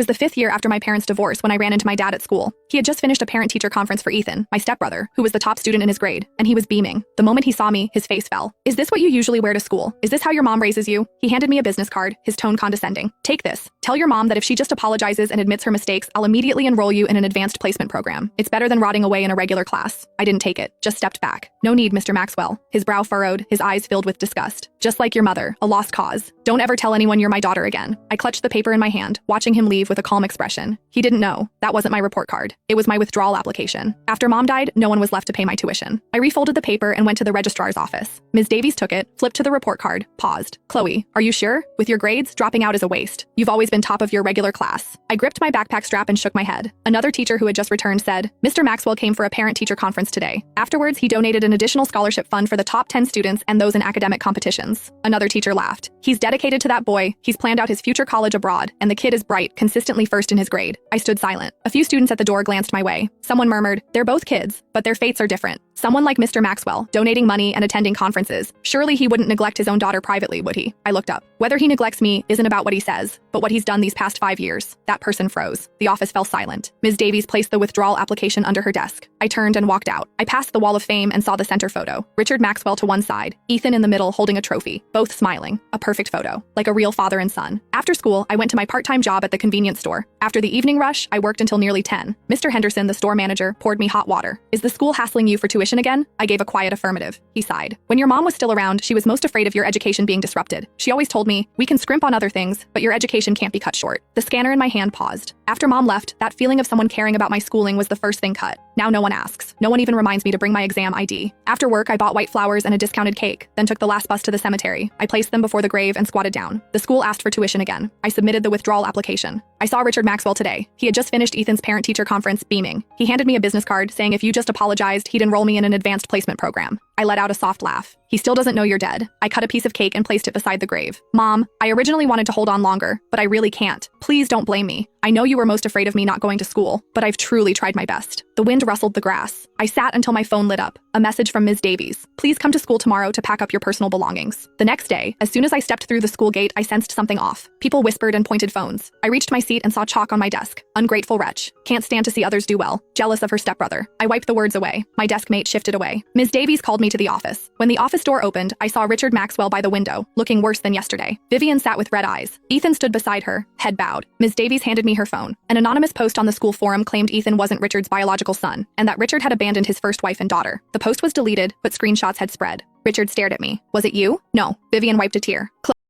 was the 5th year after my parents' divorce when I ran into my dad at school. He had just finished a parent-teacher conference for Ethan, my stepbrother, who was the top student in his grade, and he was beaming. The moment he saw me, his face fell. "Is this what you usually wear to school? Is this how your mom raises you?" He handed me a business card, his tone condescending. "Take this. Tell your mom that if she just apologizes and admits her mistakes, I'll immediately enroll you in an advanced placement program. It's better than rotting away in a regular class." I didn't take it, just stepped back. "No need, Mr. Maxwell." His brow furrowed, his eyes filled with disgust. "Just like your mother, a lost cause. Don't ever tell anyone you're my daughter again." I clutched the paper in my hand, watching him leave with a calm expression. He didn't know. That wasn't my report card. It was my withdrawal application. After Mom died, no one was left to pay my tuition. I refolded the paper and went to the registrar's office. Ms. Davies took it, flipped to the report card, paused. "Chloe, are you sure? With your grades, dropping out is a waste. You've always been top of your regular class." I gripped my backpack strap and shook my head. Another teacher who had just returned said, "Mr. Maxwell came for a parent-teacher conference today. Afterwards, he donated an additional scholarship fund for the top 10 students and those in academic competitions." Another teacher laughed. "He's dedicated to that boy. He's planned out his future college abroad, and the kid is bright, consistently first in his grade." I stood silent. A few students at the door glanced my way. Someone murmured, "They're both kids, but their fates are different." Someone like Mr. Maxwell, donating money and attending conferences. Surely he wouldn't neglect his own daughter privately, would he? I looked up. Whether he neglects me isn't about what he says, but what he's done these past 5 years. That person froze. The office fell silent. Ms. Davies placed the withdrawal application under her desk. I turned and walked out. I passed the wall of fame and saw the center photo. Richard Maxwell to one side, Ethan in the middle holding a trophy, both smiling. A perfect photo, like a real father and son. After school, I went to my part-time job at the convenience store. After the evening rush, I worked until nearly 10. Mr. Henderson, the store manager, poured me hot water. "Is the school hassling you for tuition again?" I gave a quiet affirmative. He sighed. "When your mom was still around, she was most afraid of your education being disrupted. She always told me, we can scrimp on other things, but your education can't be cut short." The scanner in my hand paused. After Mom left, that feeling of someone caring about my schooling was the first thing cut. Now no one asks. No one even reminds me to bring my exam ID. After work, I bought white flowers and a discounted cake, then took the last bus to the cemetery. I placed them before the grave and squatted down. The school asked for tuition again. I submitted the withdrawal application. I saw Richard Maxwell today. He had just finished Ethan's parent-teacher conference, beaming. He handed me a business card saying if you just apologized, he'd enroll me in an advanced placement program. I let out a soft laugh. "He still doesn't know you're dead." I cut a piece of cake and placed it beside the grave. "Mom, I originally wanted to hold on longer, but I really can't. Please don't blame me. I know you were most afraid of me not going to school, but I've truly tried my best." The wind rustled the grass. I sat until my phone lit up. A message from Ms. Davies. "Please come to school tomorrow to pack up your personal belongings." The next day, as soon as I stepped through the school gate, I sensed something off. People whispered and pointed phones. I reached my seat and saw chalk on my desk. "Ungrateful wretch. Can't stand to see others do well. Jealous of her stepbrother." I wiped the words away. My desk mate shifted away. Ms. Davies called me to the office. When the office door opened, I saw Richard Maxwell by the window, looking worse than yesterday. Vivian sat with red eyes. Ethan stood beside her, head bowed. Ms. Davies handed me her phone. An anonymous post on the school forum claimed Ethan wasn't Richard's biological son, and that Richard had abandoned his first wife and daughter. The post was deleted, but screenshots had spread. Richard stared at me. "Was it you?" "No." Vivian wiped a tear.